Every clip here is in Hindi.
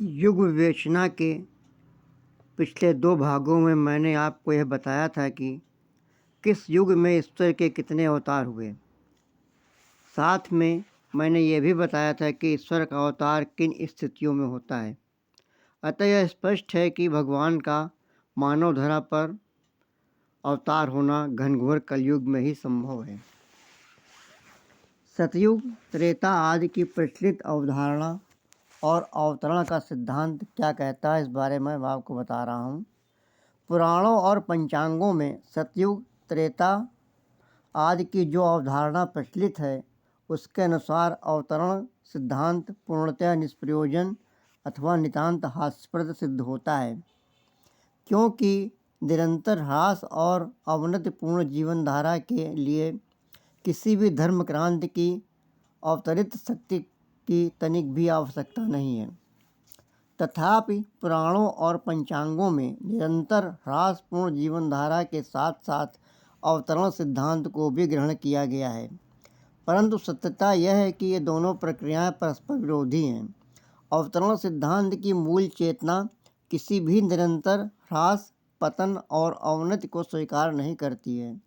युग विवेचना के पिछले 2 भागों में मैंने आपको यह बताया था कि किस युग में ईश्वर के कितने अवतार हुए। साथ में मैंने यह भी बताया था कि ईश्वर का अवतार किन स्थितियों में होता है। अतः यह स्पष्ट है कि भगवान का मानव धरा पर अवतार होना घनघोर कलयुग में ही संभव है। सतयुग, त्रेता आदि की प्रचलित अवधारणा और अवतरण का सिद्धांत क्या कहता है, इस बारे में मैं आपको बता रहा हूँ। पुराणों और पंचांगों में सतयुग, त्रेता आदि की जो अवधारणा प्रचलित है, उसके अनुसार अवतरण सिद्धांत पूर्णतः निष्प्रयोजन अथवा नितांत हास्यप्रद सिद्ध होता है, क्योंकि निरंतर ह्रास और अवनतिपूर्ण जीवन धारा के लिए किसी भी धर्म क्रांति की अवतरित शक्ति की तनिक भी आवश्यकता नहीं है। तथापि पुराणों और पंचांगों में निरंतर ह्रासपूर्ण जीवन धारा के साथ साथ अवतरण सिद्धांत को भी ग्रहण किया गया है, परंतु सत्यता यह है कि ये दोनों प्रक्रियाएं परस्पर विरोधी हैं। अवतरण सिद्धांत की मूल चेतना किसी भी निरंतर ह्रास, पतन और अवनति को स्वीकार नहीं करती है।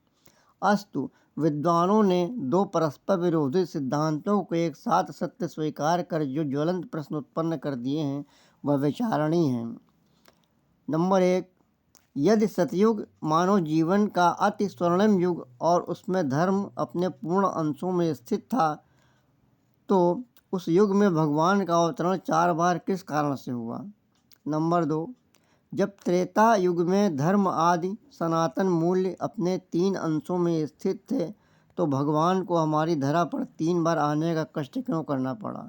अस्तु विद्वानों ने 2 परस्पर विरोधी सिद्धांतों को एक साथ सत्य स्वीकार कर जो ज्वलंत प्रश्न उत्पन्न कर दिए हैं, वह विचारणीय हैं। नंबर 1, यदि सतयुग मानव जीवन का अति स्वर्णिम युग और उसमें धर्म अपने पूर्ण अंशों में स्थित था, तो उस युग में भगवान का अवतरण 4 बार किस कारण से हुआ। नंबर 2, जब त्रेता युग में धर्म आदि सनातन मूल्य अपने 3 अंशों में स्थित थे, तो भगवान को हमारी धरा पर 3 बार आने का कष्ट क्यों करना पड़ा।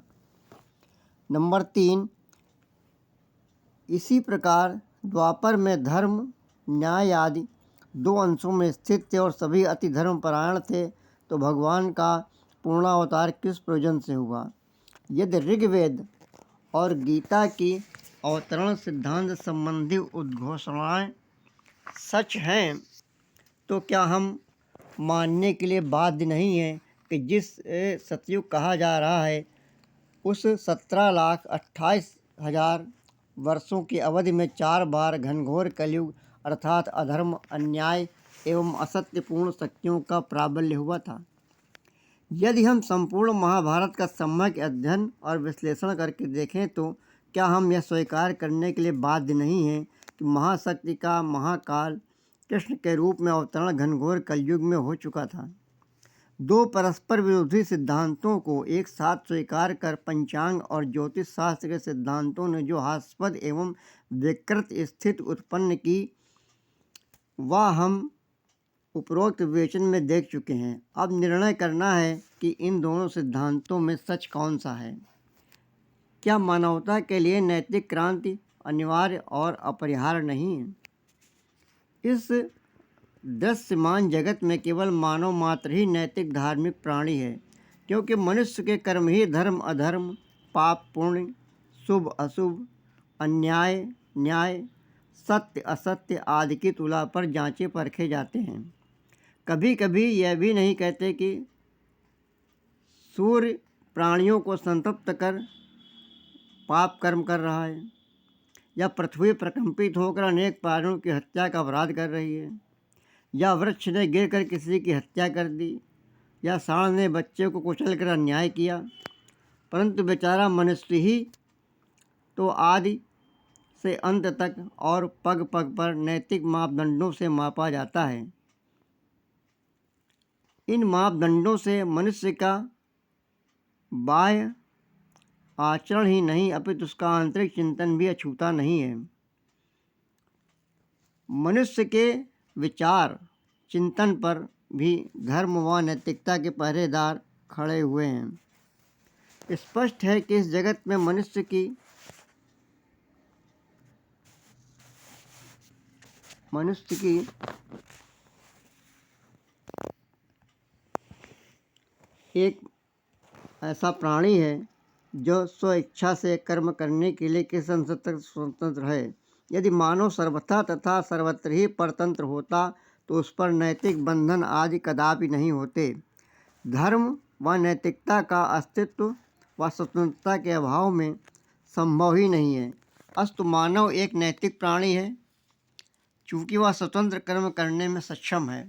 नंबर 3, इसी प्रकार द्वापर में धर्म, न्याय आदि 2 अंशों में स्थित थे और सभी अति धर्मपरायण थे, तो भगवान का पूर्णावतार किस प्रयोजन से हुआ। यदि ऋग्वेद और गीता की अवतरण सिद्धांत संबंधी उद्घोषणाएं सच हैं, तो क्या हम मानने के लिए बाध्य नहीं हैं कि जिस सतयुग कहा जा रहा है, उस 17,28,000 वर्षों की अवधि में 4 बार घनघोर कलयुग अर्थात अधर्म, अन्याय एवं असत्यपूर्ण शक्तियों का प्राबल्य हुआ था। यदि हम संपूर्ण महाभारत का सम्यक अध्ययन और विश्लेषण करके देखें, तो क्या हम यह स्वीकार करने के लिए बाध्य नहीं हैं कि महाशक्ति का महाकाल कृष्ण के रूप में अवतरण घनघोर कलयुग में हो चुका था। 2 परस्पर विरोधी सिद्धांतों को एक साथ स्वीकार कर पंचांग और ज्योतिष शास्त्र के सिद्धांतों ने जो हास्यास्पद एवं विकृत स्थिति उत्पन्न की, वह हम उपरोक्त विवेचन में देख चुके हैं। अब निर्णय करना है कि इन दोनों सिद्धांतों में सच कौन सा है। क्या मानवता के लिए नैतिक क्रांति अनिवार्य और अपरिहार्य नहीं है। इस दृश्यमान जगत में केवल मानव मात्र ही नैतिक धार्मिक प्राणी है, क्योंकि मनुष्य के कर्म ही धर्म अधर्म, पाप पुण्य, शुभ अशुभ, अन्याय न्याय, सत्य असत्य आदि की तुला पर जांचे परखे जाते हैं। कभी कभी यह भी नहीं कहते कि सूर्य प्राणियों को संतप्त कर पाप कर्म कर रहा है, या पृथ्वी प्रकंपित होकर अनेक प्राणियों की हत्या का अपराध कर रही है, या वृक्ष ने गिरकर किसी की हत्या कर दी, या सांड ने बच्चे को कुचलकर अन्याय किया, परंतु बेचारा मनुष्य ही तो आदि से अंत तक और पग पग पर नैतिक मापदंडों से मापा जाता है। इन मापदंडों से मनुष्य का बाह्य आचरण ही नहीं, अपितु उसका आंतरिक चिंतन भी अछूता नहीं है। मनुष्य के विचार चिंतन पर भी धर्म व नैतिकता के पहरेदार खड़े हुए हैं। स्पष्ट है कि इस जगत में मनुष्य की एक ऐसा प्राणी है जो स्व इच्छा से कर्म करने के लिए किस अंश तक स्वतंत्र है। यदि मानव सर्वथा तथा सर्वत्र ही परतंत्र होता, तो उस पर नैतिक बंधन आदि कदापि नहीं होते। धर्म व नैतिकता का अस्तित्व व स्वतंत्रता के अभाव में संभव ही नहीं है। अस्तु मानव एक नैतिक प्राणी है, चूँकि वह स्वतंत्र कर्म करने में सक्षम है।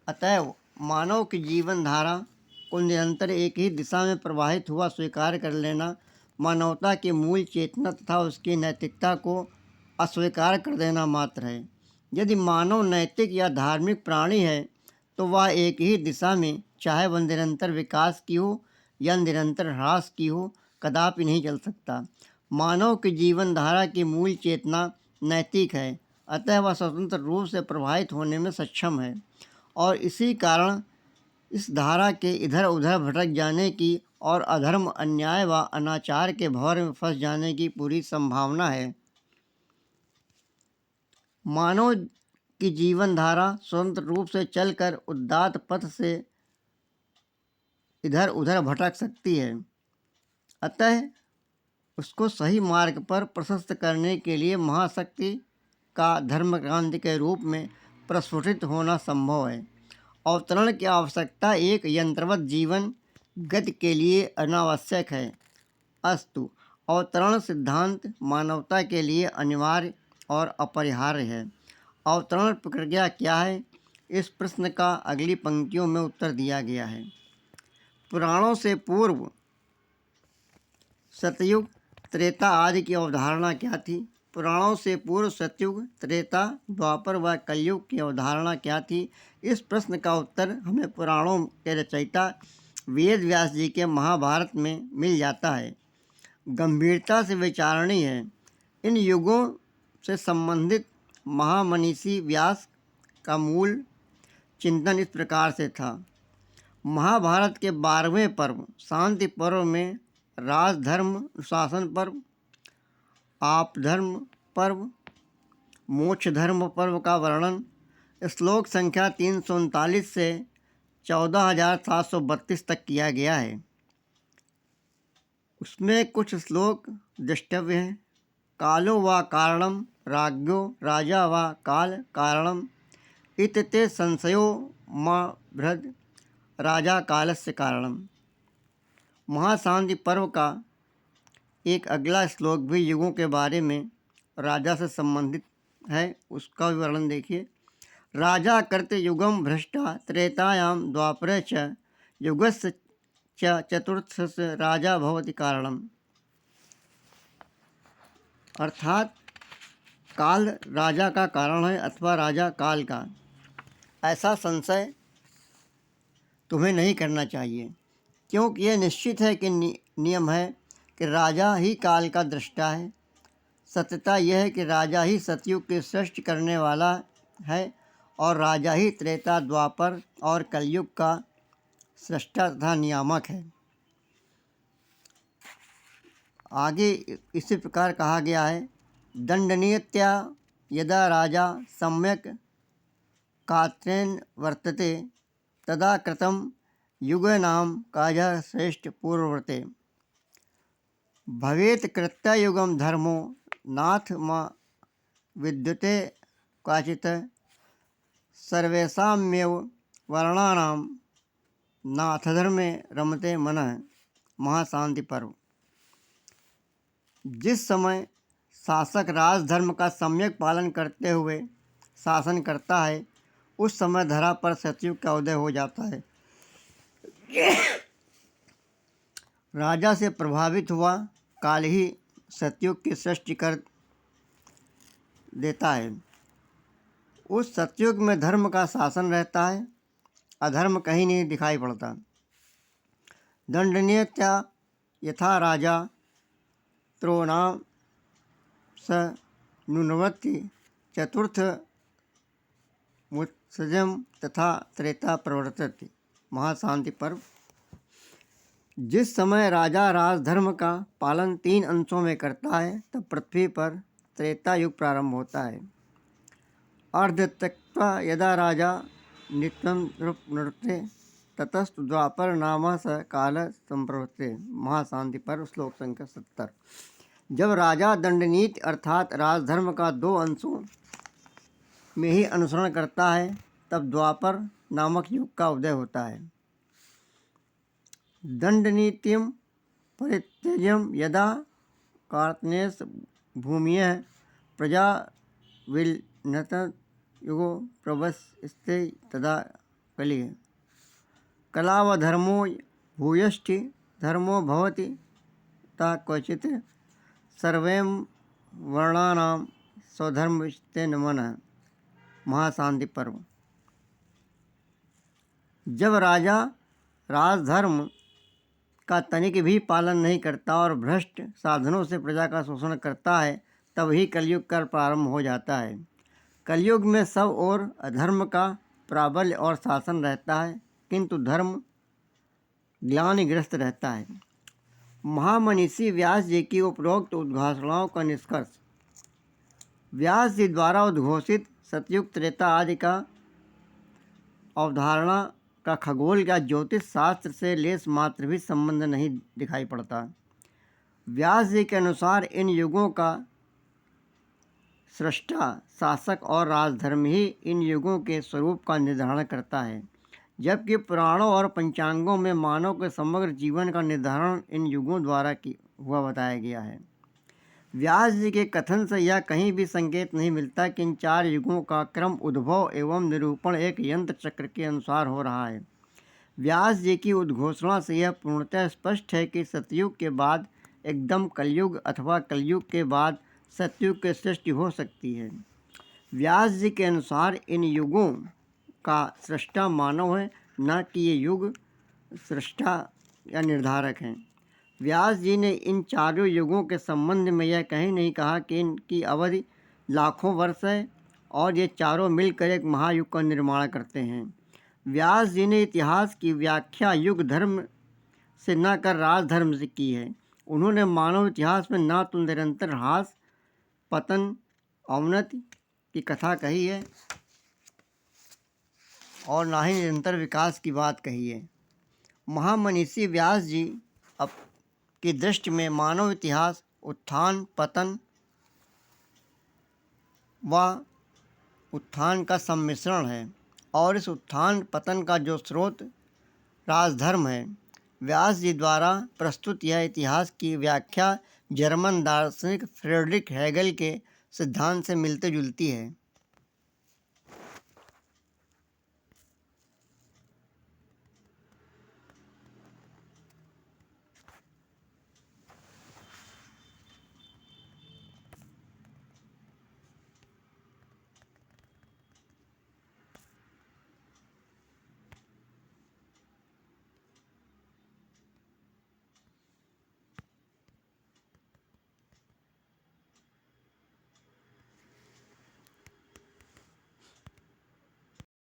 अतएव मानव की जीवन धारा को निरंतर एक ही दिशा में प्रवाहित हुआ स्वीकार कर लेना मानवता की मूल चेतना तथा उसकी नैतिकता को अस्वीकार कर देना मात्र है। यदि मानव नैतिक या धार्मिक प्राणी है तो वह एक ही दिशा में, चाहे वह निरंतर विकास की हो या निरंतर ह्रास की हो, कदापि नहीं चल सकता। मानव की जीवन धारा की मूल चेतना नैतिक है, अतः वह स्वतंत्र रूप से प्रभावित होने में सक्षम है और इसी कारण इस धारा के इधर उधर भटक जाने की और अधर्म, अन्याय व अनाचार के भंवर में फंस जाने की पूरी संभावना है। मानव की जीवन धारा स्वतंत्र रूप से चलकर उदात्त पथ से इधर उधर भटक सकती है, अतः उसको सही मार्ग पर प्रशस्त करने के लिए महाशक्ति का धर्म क्रांति के रूप में प्रस्फुटित होना संभव है। अवतरण की आवश्यकता एक यंत्रवत जीवन गति के लिए अनावश्यक है। अस्तु अवतरण सिद्धांत मानवता के लिए अनिवार्य और अपरिहार्य है। अवतरण प्रक्रिया क्या है, इस प्रश्न का अगली पंक्तियों में उत्तर दिया गया है। पुराणों से पूर्व सतयुग, त्रेता आदि की अवधारणा क्या थी? पुराणों से पूर्व सतयुग, त्रेता, द्वापर व कलयुग की अवधारणा क्या थी? इस प्रश्न का उत्तर हमें पुराणों के रचयिता वेद व्यास जी के महाभारत में मिल जाता है। गंभीरता से विचारणीय है। इन युगों से संबंधित महामनीषी व्यास का मूल चिंतन इस प्रकार से था। महाभारत के 12वें पर्व शांति पर्व में राजधर्म अनुशासन पर्व, आपधर्म पर्व, मोक्ष धर्म पर्व का वर्णन श्लोक संख्या 339 से 14,732 तक किया गया है। उसमें कुछ श्लोक द्रष्टव्य हैं। कालो वा कारणम राज्ञो राजा वा काल कारणम इत्यते संशयो मा भृद राजा कालस्य कारणम। महाशांति पर्व का एक अगला श्लोक भी युगों के बारे में राजा से संबंधित है, उसका भी वर्णन देखिए। राजा कर्ते युगम भ्रष्टा त्रेतायाम द्वापरे च युगस्य च चतुर्थस्य राजा भवति कारणम। अर्थात काल राजा का कारण है अथवा राजा काल का, ऐसा संशय तुम्हें नहीं करना चाहिए, क्योंकि यह निश्चित है कि नियम है कि राजा ही काल का दृष्टा है। सत्यता यह है कि राजा ही सतयुग की सृष्टि करने वाला है और राजा ही त्रेता, द्वापर और कलयुग का सृष्टा तथा नियामक है। आगे इसी प्रकार कहा गया है, दंडनीयत्या यदा राजा सम्यक कात्रेन वर्तते तदा कृतं युगानां काजः श्रेष्ठ पूर्ववर्ते। भवेत् कृत्ययुगं धर्मो नाथ मा विद्यते क्वचित् सर्वेषामेव वर्णानां नाथधर्मे रमते मनः। महाशांति पर्व। जिस समय शासक राजधर्म का सम्यक पालन करते हुए शासन करता है, उस समय धरा पर सतयुग का उदय हो जाता है। राजा से प्रभावित हुआ काल ही सतयुग की सृष्टि कर देता है। उस सतयुग में धर्म का शासन रहता है, अधर्म कहीं नहीं दिखाई पड़ता। दंडनीयत्या यथा राजा त्रोणाम स नुनवति चतुर्थ मुत्सजम तथा त्रेता प्रवर्तति। महाशांति पर्व। जिस समय राजा राजधर्म का पालन 3 अंशों में करता है, तब पृथ्वी पर त्रेता युग प्रारंभ होता है। अर्ध त्यक्त्वा यदा राजा नित्यं नृत्ये ततस्तु द्वापर नाम स काल संप्रवृत्ते। महाशांति पर्व श्लोक संख्या 70। जब राजा दंडनीति अर्थात राजधर्म का 2 अंशों में ही अनुसरण करता है, तब द्वापर नामक युग का उदय होता है। दंडनीतिम परित्यज्य यदा कार्तनेस भूमियः प्रजा विलनत युगो प्रवस्ते तदा कलिः कला व धर्मो भूयष्टि धर्मो भवति ता क्वचित् सर्वें वर्णानां स्वधर्मस्ते नमनः। महाशांति पर्व। जब राजा राजधर्म का तनिक भी पालन नहीं करता और भ्रष्ट साधनों से प्रजा का शोषण करता है तब ही कलयुग का प्रारंभ हो जाता है। कलयुग में सब ओर अधर्म का प्राबल्य और शासन रहता है, किंतु धर्म ग्लानिग्रस्त रहता है। महामनीषी व्यास जी की उपरोक्त उद्घोषणाओं का निष्कर्ष। व्यास जी द्वारा उद्घोषित सतयुग त्रेता आदि का अवधारणा का खगोल या ज्योतिष शास्त्र से लेस मात्र भी संबंध नहीं दिखाई पड़ता। व्यास जी के अनुसार इन युगों का सृष्टा, शासक और राजधर्म ही इन युगों के स्वरूप का निर्धारण करता है, जबकि पुराणों और पंचांगों में मानव के समग्र जीवन का निर्धारण इन युगों द्वारा हुआ बताया गया है। व्यास जी के कथन से यह कहीं भी संकेत नहीं मिलता कि इन 4 युगों का क्रम उद्भव एवं निरूपण एक यंत्र चक्र के अनुसार हो रहा है। व्यास जी की उद्घोषणा से यह पूर्णतः स्पष्ट है कि सतयुग के बाद एकदम कलयुग अथवा कलयुग के बाद सतयुग की सृष्टि हो सकती है। व्यास जी के अनुसार इन युगों का सृष्टा मानव है, न कि ये युग सृष्टा या निर्धारक हैं। व्यास जी ने इन चारों युगों के संबंध में यह कहीं नहीं कहा कि इनकी अवधि लाखों वर्ष है और ये चारों मिलकर एक महायुग का निर्माण करते हैं। व्यास जी ने इतिहास की व्याख्या युग धर्म से न कर राजधर्म से की है। उन्होंने मानव इतिहास में न तो निरंतर ह्रास, पतन, अवनति की कथा कही है और ना ही निरंतर विकास की बात कही है। महामनीषी व्यास जी की दृष्टि में मानव इतिहास उत्थान पतन व उत्थान का सम्मिश्रण है और इस उत्थान पतन का जो स्रोत राजधर्म है। व्यास जी द्वारा प्रस्तुत यह इतिहास की व्याख्या जर्मन दार्शनिक फ्रेडरिक हेगल के सिद्धांत से मिलती जुलती है।